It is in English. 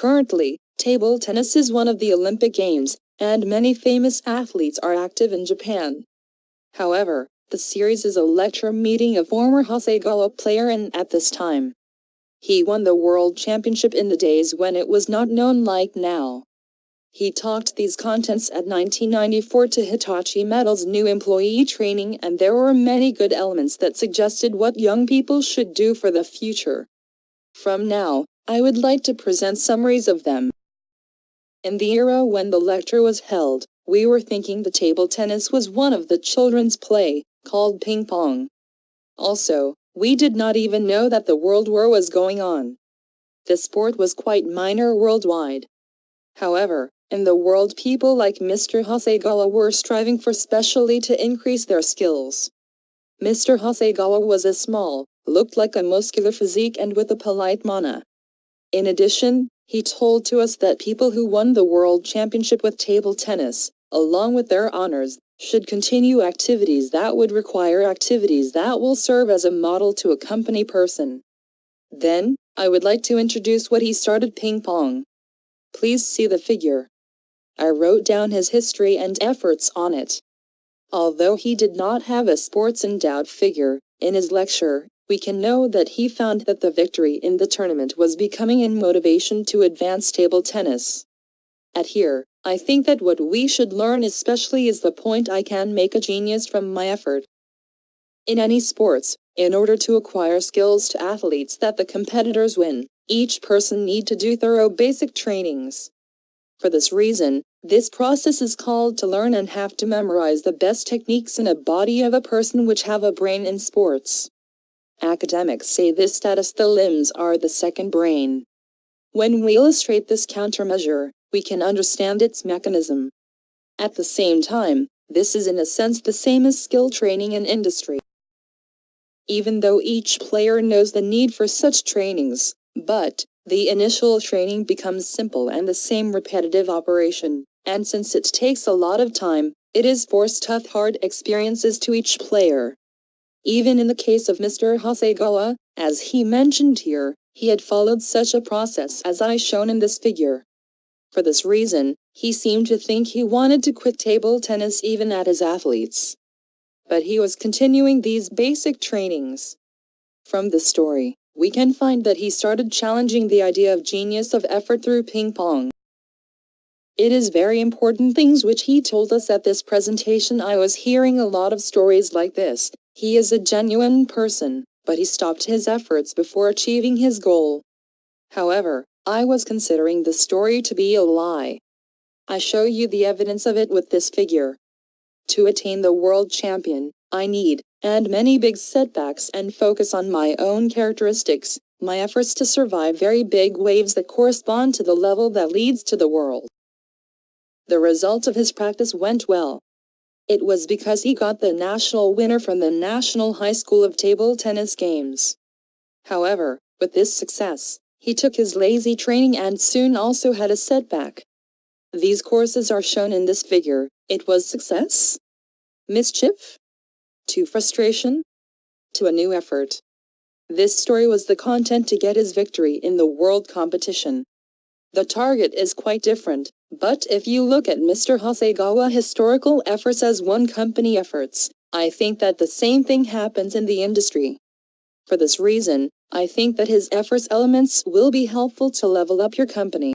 Currently, table tennis is one of the Olympic Games, and many famous athletes are active in Japan. However, the series is a lecture meeting a former Hasegawa player, and at this time, he won the world championship in the days when it was not known like now. He talked these contents at 1994 to Hitachi Metals new employee training, and there were many good elements that suggested what young people should do for the future. From now, I would like to present summaries of them. In the era when the lecture was held, we were thinking the table tennis was one of the children's play, called Ping-Pong. Also, we did not even know that the World War was going on. The sport was quite minor worldwide. However, in the world, people like Mr. Hasegawa were striving for specially to increase their skills. Mr. Hasegawa was a small, looked like a muscular physique and with a polite manner. In addition, he told to us that people who won the world championship with table tennis, along with their honors, should continue activities that would require activities that will serve as a model to accompany person. Then, I would like to introduce what he started Ping-Pong. Please see the figure. I wrote down his history and efforts on it. Although he did not have a sports endowed figure, in his lecture, we can know that he found that the victory in the tournament was becoming an motivation to advance table tennis. At here, I think that what we should learn especially is the point I can make a genius from my effort. In any sports, in order to acquire skills to athletes that the competitors win, each person need to do thorough basic trainings. For this reason, this process is called to learn and have to memorize the best techniques in a body of a person which have a brain in sports. Academics say this status the limbs are the second brain. When we illustrate this countermeasure, we can understand its mechanism. At the same time, this is in a sense the same as skill training in industry. Even though each player knows the need for such trainings, but the initial training becomes simple and the same repetitive operation, and since it takes a lot of time, it is forced tough hard experiences to each player. Even in the case of Mr. Hasegawa, as he mentioned here, he had followed such a process as I shown in this figure. For this reason, he seemed to think he wanted to quit table tennis even at his athletes. But he was continuing these basic trainings. From this story, we can find that he started challenging the idea of genius of effort through ping-pong. It is very important things which he told us at this presentation. I was hearing a lot of stories like this. He is a genuine person, but he stopped his efforts before achieving his goal. However, I was considering the story to be a lie. I show you the evidence of it with this figure. To attain the world champion, I need, and many big setbacks and focus on my own characteristics, my efforts to survive very big waves that correspond to the level that leads to the world. The result of his practice went well. It was because he got the national winner from the National High School of Table Tennis Games. However, with this success, he took his lazy training and soon also had a setback. These courses are shown in this figure. It was success, mischief, to frustration, to a new effort. This story was the content to get his victory in the world competition. The target is quite different, but if you look at Mr. Hasegawa historical efforts as one company efforts, I think that the same thing happens in the industry. For this reason, I think that his efforts elements will be helpful to level up your company.